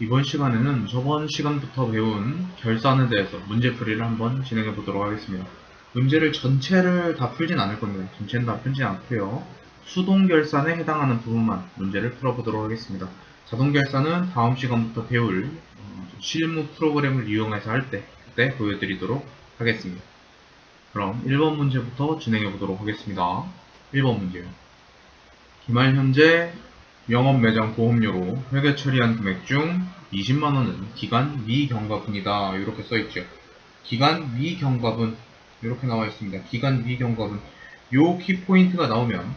이번 시간에는 저번 시간부터 배운 결산에 대해서 문제풀이를 한번 진행해 보도록 하겠습니다. 문제를 전체를 다 풀진 않을 겁니다. 전체는 다 풀진 않고요. 수동 결산에 해당하는 부분만 문제를 풀어보도록 하겠습니다. 자동 결산은 다음 시간부터 배울 실무 프로그램을 이용해서 할 때 그때 보여드리도록 하겠습니다. 그럼 1번 문제부터 진행해 보도록 하겠습니다. 1번 문제요. 기말 현재 영업 매장 보험료로 회계 처리한 금액 중 20만원은 기간 미경과분이다. 이렇게 써있죠. 기간 미경과분 이렇게 나와 있습니다. 기간 미경과분 요 키포인트가 나오면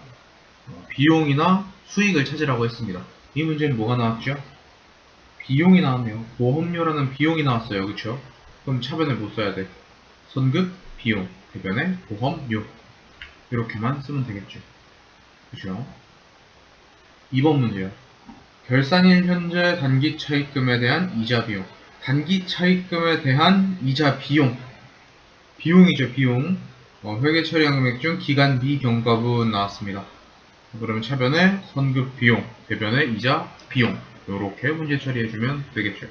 비용이나 수익을 찾으라고 했습니다. 이 문제는 뭐가 나왔죠? 비용이 나왔네요. 보험료라는 비용이 나왔어요. 그쵸? 그럼 차변을 못 써야 돼. 선급 비용 대변에 보험료 이렇게만 쓰면 되겠죠. 그쵸? 2번 문제요. 결산일 현재 단기 차입금에 대한 이자 비용. 단기 차입금에 대한 이자 비용. 비용이죠, 비용. 회계 처리한 금액 중 기간 미경과분 나왔습니다. 그러면 차변에 선급 비용, 대변에 이자 비용. 이렇게 문제 처리해주면 되겠죠.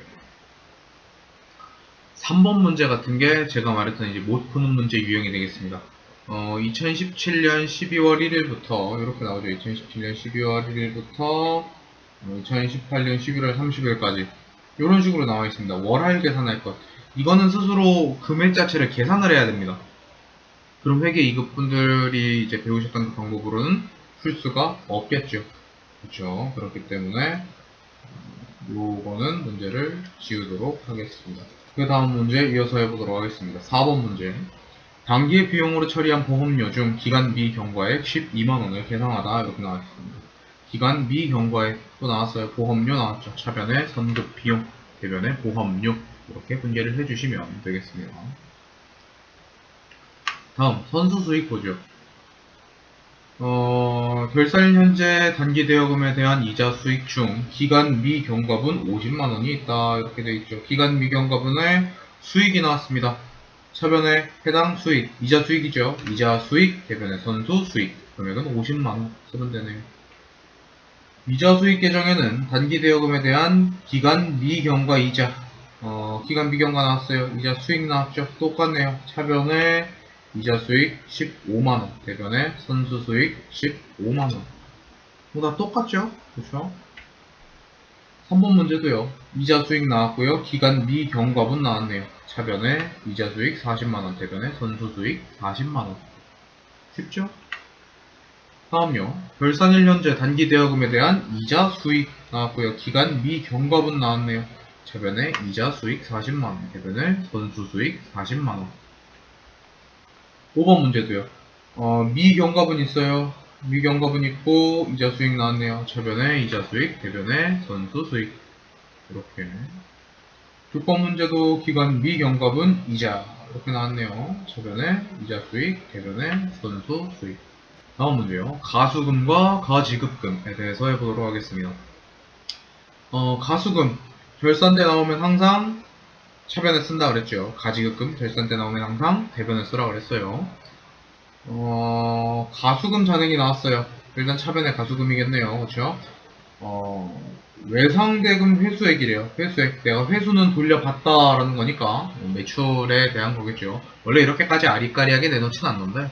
3번 문제 같은 게 제가 말했던 이제 못 푸는 문제 유형이 되겠습니다. 2017년 12월 1일부터 이렇게 나오죠. 2017년 12월 1일부터 2018년 11월 30일까지 이런 식으로 나와 있습니다. 월할 계산할 것. 이거는 스스로 금액 자체를 계산을 해야 됩니다. 그럼 회계 2급 분들이 이제 배우셨던 그 방법으로는 풀 수가 없겠죠. 그렇죠. 그렇기 때문에 요거는 문제를 지우도록 하겠습니다. 그 다음 문제 이어서 해보도록 하겠습니다. 4번 문제. 단기 비용으로 처리한 보험료 중 기간 미경과액 12만원을 계상하다. 이렇게 나왔습니다. 기간 미경과액 또 나왔어요. 보험료 나왔죠. 차변에 선급 비용, 대변에 보험료. 이렇게 분解해주시면 되겠습니다. 다음 선수수익 보죠. 결산일 현재 단기 대여금에 대한 이자 수익 중 기간 미경과분 50만원이 있다. 이렇게 되어 있죠. 기간 미경과분에 수익이 나왔습니다. 차변에 해당 수익, 이자 수익이죠. 이자 수익, 대변에 선수 수익. 금액은 50만원 쓰면 되네요. 이자 수익 계정에는 단기 대여금에 대한 기간 미경과 이자, 기간 미경과 나왔어요. 이자 수익 나왔죠. 똑같네요. 차변에 이자 수익 15만원, 대변에 선수 수익 15만원. 뭐 다 똑같죠? 그쵸? 3번 문제도요. 이자 수익 나왔고요. 기간 미경과분 나왔네요. 차변에 이자 수익 40만원, 대변에 선수 수익 40만원. 쉽죠? 다음요. 결산일 현재 단기 대여금에 대한 이자 수익 나왔고요. 기간 미경과분 나왔네요. 차변에 이자 수익 40만원, 대변에 선수 수익 40만원. 5번 문제도요. 미경과분 있어요. 미경과분 있고 이자 수익 나왔네요. 차변에 이자 수익, 대변에 선수 수익. 이렇게. 6번 문제도 기간 미경과분 이자 이렇게 나왔네요. 차변에 이자 수익, 대변에 선수 수익. 다음 문제요. 가수금과 가지급금에 대해서 해보도록 하겠습니다. 가수금 결산 때 나오면 항상 차변에 쓴다 그랬죠. 가지급금 결산 때 나오면 항상 대변에 쓰라 그랬어요. 가수금 잔액이 나왔어요. 일단 차변에 가수금이겠네요. 그렇죠? 외상대금 회수액이래요. 회수액. 내가 회수는 돌려받다라는 거니까 매출에 대한 거겠죠. 원래 이렇게까지 아리까리하게 내놓진 않는데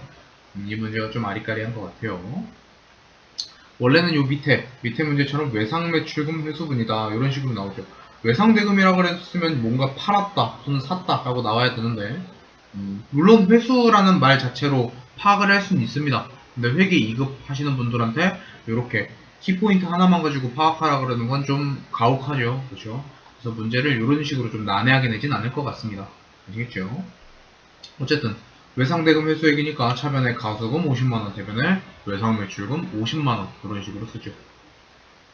이 문제가 좀 아리까리한 것 같아요. 원래는 요 밑에 문제처럼 외상매출금 회수분이다 이런 식으로 나오죠. 외상대금이라고 했으면 뭔가 팔았다 또는 샀다 라고 나와야 되는데 물론 회수라는 말 자체로 파악을 할 수는 있습니다. 근데 회계 2급 하시는 분들한테 이렇게 키포인트 하나만 가지고 파악하라 그러는 건 좀 가혹하죠. 그렇죠? 그래서 문제를 이런 식으로 좀 난해하게 내진 않을 것 같습니다. 아시겠죠? 어쨌든 외상대금 회수액이니까 차변에 가수금 50만원, 대변에 외상매출금 50만원 이런 식으로 쓰죠.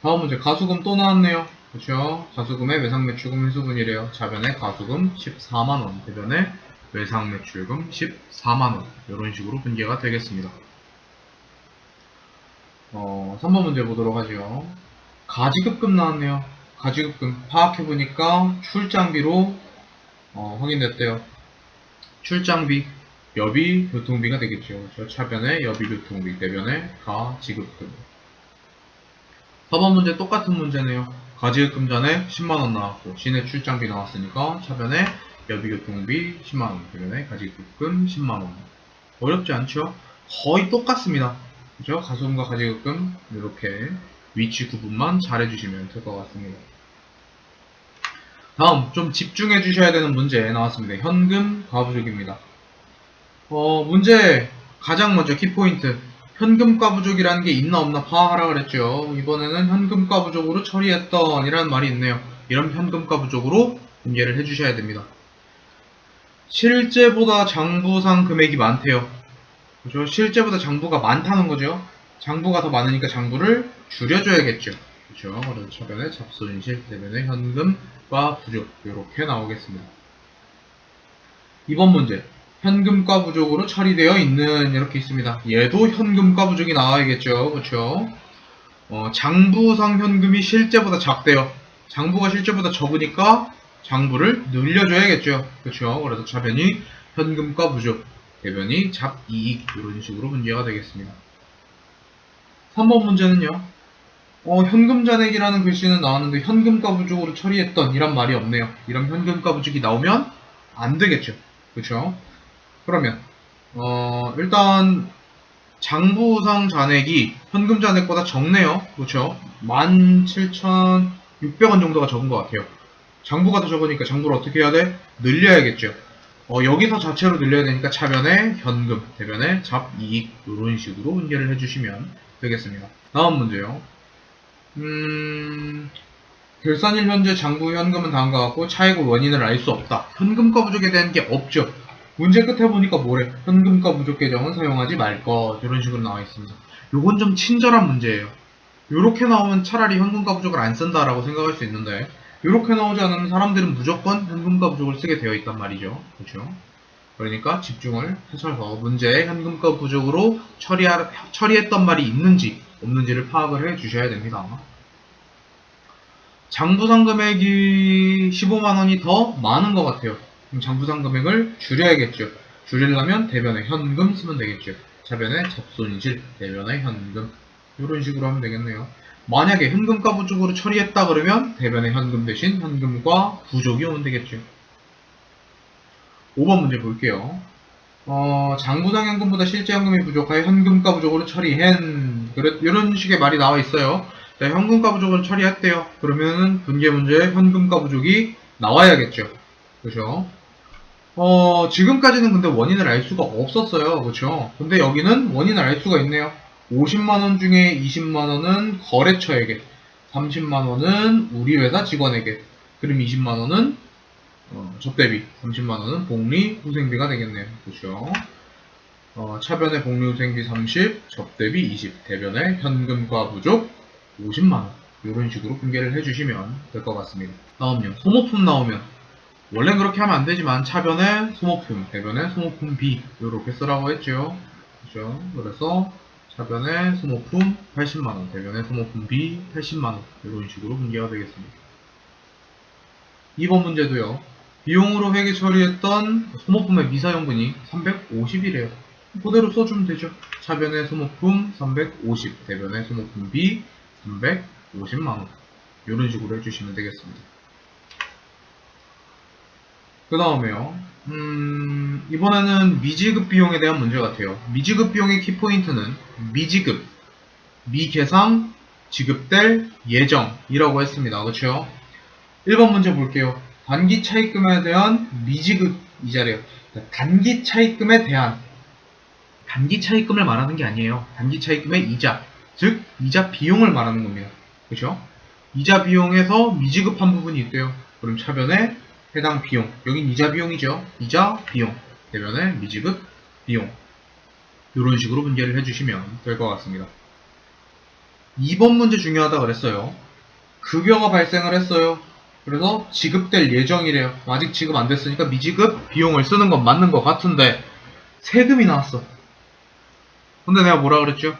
다음 문제 가수금 또 나왔네요. 그렇죠? 가수금의 외상매출금 회수분이래요. 차변에 가수금 14만원, 대변에 외상매출금 14만원 이런 식으로 분개가 되겠습니다. 3번 문제 보도록 하죠. 가지급금 나왔네요. 가지급금 파악해보니까 출장비로 확인됐대요. 출장비, 여비, 교통비가 되겠죠. 그렇죠? 차변에 여비, 교통비, 대변에 가지급금. 4번 문제 똑같은 문제네요. 가지급금 전에 10만원 나왔고 시내 출장비 나왔으니까 차변에 여비교통비 10만원, 대변에 가지급금 10만원. 어렵지 않죠? 거의 똑같습니다. 그죠? 가소금과 가지급금 이렇게 위치 구분만 잘 해주시면 될 것 같습니다. 다음 좀 집중해 주셔야 되는 문제 나왔습니다. 현금 과부족입니다. 문제 가장 먼저 키포인트, 현금가 부족이라는 게 있나 없나 파악하라 그랬죠. 이번에는 현금가 부족으로 처리했던 이라는 말이 있네요. 이런 현금가 부족으로 분개를 해주셔야 됩니다. 실제보다 장부상 금액이 많대요. 그죠? 실제보다 장부가 많다는 거죠. 장부가 더 많으니까 장부를 줄여줘야겠죠. 그죠? 그래서 차변에 잡손실, 대변에 현금과 부족 이렇게 나오겠습니다. 이번 문제 현금가 부족으로 처리되어 있는 이렇게 있습니다. 얘도 현금가 부족이 나와야겠죠. 그렇죠? 장부상 현금이 실제보다 작대요. 장부가 실제보다 적으니까 장부를 늘려줘야겠죠. 그렇죠? 그래서 차변이 현금가 부족, 대변이 잡이익 이런 식으로 문제가 되겠습니다. 3번 문제는요. 현금 잔액이라는 글씨는 나왔는데 현금가 부족으로 처리했던 이란 말이 없네요. 이런 현금가 부족이 나오면 안 되겠죠. 그렇죠? 그러면 일단 장부상 잔액이 현금 잔액보다 적네요. 그렇죠? 17,600원 정도가 적은 것 같아요. 장부가 더 적으니까 장부를 어떻게 해야 돼? 늘려야겠죠. 여기서 자체로 늘려야 되니까 차변에 현금, 대변에 잡이익 이런 식으로 문제를 해주시면 되겠습니다. 다음 문제요. 결산일 현재 장부 현금은 다음과 같고 차액의 원인을 알 수 없다. 현금가 부족에 대한 게 없죠. 문제 끝에 보니까 뭐래? 현금가 부족 계정은 사용하지 말 것. 이런 식으로 나와 있습니다. 요건 좀 친절한 문제예요. 요렇게 나오면 차라리 현금가 부족을 안 쓴다라고 생각할 수 있는데 요렇게 나오지 않으면 사람들은 무조건 현금가 부족을 쓰게 되어 있단 말이죠. 그렇죠? 그러니까 집중을 하셔서 문제에 현금가 부족으로 처리했던 말이 있는지 없는지를 파악을 해 주셔야 됩니다. 장부상 금액이 15만원이 더 많은 것 같아요. 그럼 장부상 금액을 줄여야겠죠. 줄이려면 대변에 현금 쓰면 되겠죠. 차변에 잡손실, 대변에 현금 이런 식으로 하면 되겠네요. 만약에 현금가 부족으로 처리했다 그러면 대변에 현금 대신 현금과 부족이 오면 되겠죠. 5번 문제 볼게요. 장부상 현금보다 실제 현금이 부족하여 현금가 부족으로 처리한 이런 식의 말이 나와 있어요. 자, 현금가 부족을 처리했대요. 그러면은 분개 문제에 현금가 부족이 나와야겠죠. 그렇죠? 지금까지는 근데 원인을 알 수가 없었어요. 그렇죠? 근데 여기는 원인을 알 수가 있네요. 50만원 중에 20만원은 거래처에게, 30만원은 우리 회사 직원에게, 그럼 20만원은 접대비, 30만원은 복리 후생비가 되겠네요. 그렇죠? 차변에 복리 후생비 30, 접대비 20, 대변에 현금과 부족 50만원 이런 식으로 분개를 해주시면 될 것 같습니다. 다음요. 소모품 나오면 원래 그렇게 하면 안 되지만 차변에 소모품, 대변에 소모품비 이렇게 쓰라고 했죠. 그렇죠? 그래서 차변에 소모품 80만원, 대변에 소모품비 80만원 이런 식으로 분개가 되겠습니다. 2번 문제도요. 비용으로 회계 처리했던 소모품의 미사용분이 350이래요. 그대로 써주면 되죠. 차변에 소모품 350, 대변에 소모품비 350만원 이런 식으로 해주시면 되겠습니다. 그 다음에요. 이번에는 미지급 비용에 대한 문제 같아요. 미지급 비용의 키포인트는 미지급, 미계상, 지급될 예정이라고 했습니다. 그렇죠? 1번 문제 볼게요. 단기 차입금에 대한 미지급 이자래요. 단기 차입금에 대한, 단기 차입금을 말하는 게 아니에요. 단기 차입금의 이자, 즉 이자 비용을 말하는 겁니다. 그렇죠? 이자 비용에서 미지급한 부분이 있대요. 그럼 차변에 해당 비용, 여긴 이자 비용이죠. 이자 비용, 대변에 미지급 비용 이런 식으로 분개를 해주시면 될 것 같습니다. 2번 문제 중요하다 그랬어요. 급여가 발생을 했어요. 그래서 지급될 예정이래요. 아직 지급 안 됐으니까 미지급 비용을 쓰는 건 맞는 것 같은데 세금이 나왔어. 근데 내가 뭐라 그랬죠?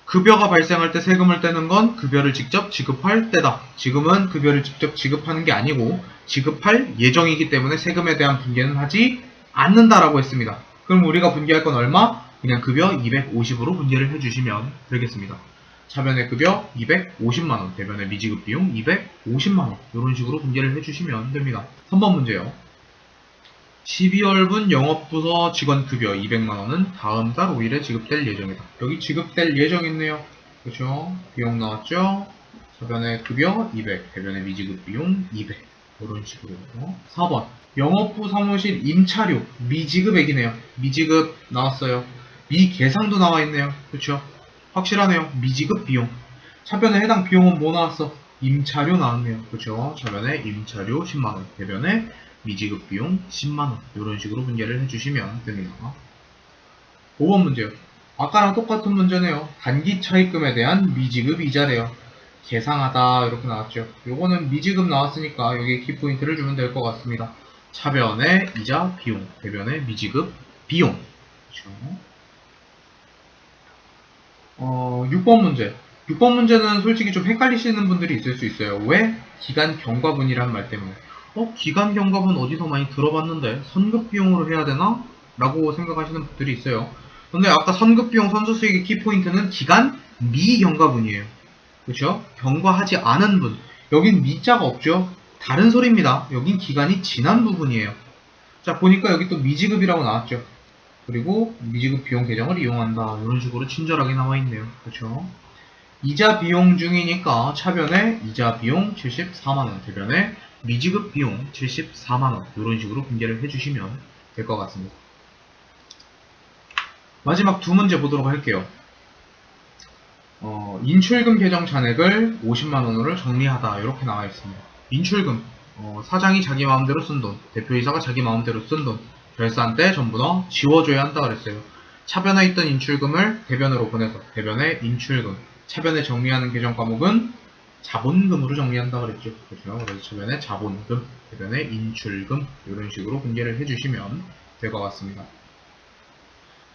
급여가 발생할 때 세금을 떼는 건 급여를 직접 지급할 때다. 지금은 급여를 직접 지급하는 게 아니고 지급할 예정이기 때문에 세금에 대한 분개는 하지 않는다라고 했습니다. 그럼 우리가 분개할 건 얼마? 그냥 급여 250으로 분개를 해주시면 되겠습니다. 차변의 급여 250만원, 대변의 미지급 비용 250만원, 이런 식으로 분개를 해주시면 됩니다. 3번 문제요. 12월분 영업부서 직원 급여 200만원은 다음 달 5일에 지급될 예정이다. 여기 지급될 예정이네요. 그렇죠? 비용 나왔죠? 차변의 급여 200, 대변의 미지급 비용 200, 이런 식으로. 4번 영업부 사무실 임차료 미지급액이네요. 미지급 나왔어요. 미계상도 나와있네요. 그렇죠? 확실하네요. 미지급 비용. 차변에 해당 비용은 뭐 나왔어? 임차료 나왔네요. 그렇죠? 차변에 임차료 10만원, 대변에 미지급 비용 10만원, 이런 식으로 분개를 해주시면 됩니다. 5번 문제요. 아까랑 똑같은 문제네요. 단기 차입금에 대한 미지급 이자래요. 계상하다 이렇게 나왔죠. 요거는 미지급 나왔으니까 여기에 키포인트를 주면 될 것 같습니다. 차변의 이자 비용, 대변의 미지급 비용. 그렇죠? 6번 문제. 6번 문제는 솔직히 좀 헷갈리시는 분들이 있을 수 있어요. 왜? 기간 경과분이라는 말 때문에. 기간 경과분 어디서 많이 들어봤는데 선급 비용으로 해야 되나? 라고 생각하시는 분들이 있어요. 근데 아까 선급 비용 선수수익의 키포인트는 기간 미경과분이에요. 그렇죠? 경과하지 않은 분. 여긴 미자가 없죠? 다른 소리입니다. 여긴 기간이 지난 부분이에요. 자, 보니까 여기 또 미지급이라고 나왔죠? 그리고 미지급 비용 계정을 이용한다. 이런 식으로 친절하게 나와 있네요. 그렇죠? 이자 비용 중이니까 차변에 이자 비용 74만원, 대변에 미지급 비용 74만원, 이런 식으로 분개를 해주시면 될 것 같습니다. 마지막 두 문제 보도록 할게요. 인출금 계정 잔액을 50만원으로 정리하다, 이렇게 나와 있습니다. 인출금, 사장이 자기 마음대로 쓴 돈, 대표이사가 자기 마음대로 쓴 돈, 결산 때 전부 다 지워줘야 한다 그랬어요. 차변에 있던 인출금을 대변으로 보내서 대변에 인출금, 차변에 정리하는 계정 과목은 자본금으로 정리한다 그랬죠. 그렇죠? 그래서 차변에 자본금, 대변에 인출금, 이런 식으로 분개를 해주시면 될 것 같습니다.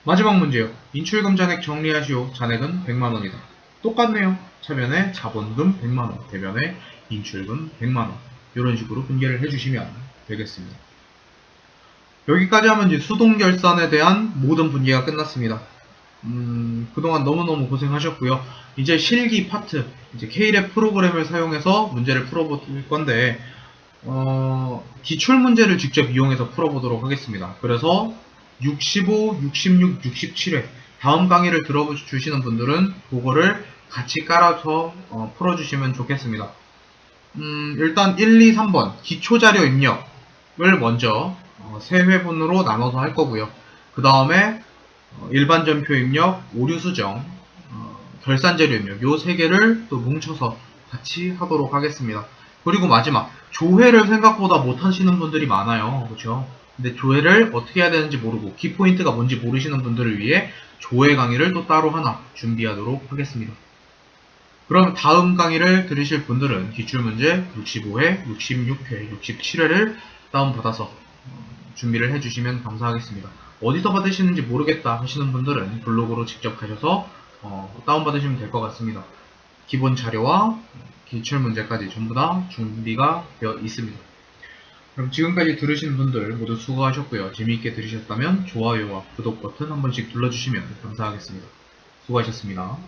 마지막 문제요. 인출금 잔액 정리하시오. 잔액은 100만원이다. 똑같네요. 차변에 자본금 100만원, 대변에 인출금 100만원, 이런 식으로 분개를 해주시면 되겠습니다. 여기까지 하면 이제 수동결산에 대한 모든 분개가 끝났습니다. 그동안 너무너무 고생하셨고요. 이제 실기 파트, 이제 K랩 프로그램을 사용해서 문제를 풀어볼 건데, 기출문제를 직접 이용해서 풀어보도록 하겠습니다. 그래서 65, 66, 67회 다음 강의를 들어주시는 분들은 그거를 같이 깔아서 풀어주시면 좋겠습니다. 일단 1, 2, 3번 기초자료 입력을 먼저 3회분으로 나눠서 할 거고요. 그 다음에 일반 전표 입력, 오류 수정, 결산재료 입력, 요 3개를 또 뭉쳐서 같이 하도록 하겠습니다. 그리고 마지막 조회를 생각보다 못하시는 분들이 많아요. 그렇죠? 근데 조회를 어떻게 해야 되는지 모르고 키포인트가 뭔지 모르시는 분들을 위해 조회 강의를 또 따로 하나 준비하도록 하겠습니다. 그럼 다음 강의를 들으실 분들은 기출문제 65회, 66회, 67회를 다운받아서 준비를 해주시면 감사하겠습니다. 어디서 받으시는지 모르겠다 하시는 분들은 블로그로 직접 가셔서 다운받으시면 될 것 같습니다. 기본 자료와 기출문제까지 전부 다 준비가 되어 있습니다. 그럼 지금까지 들으신 분들 모두 수고하셨고요. 재미있게 들으셨다면 좋아요와 구독 버튼 한 번씩 눌러주시면 감사하겠습니다. 수고하셨습니다.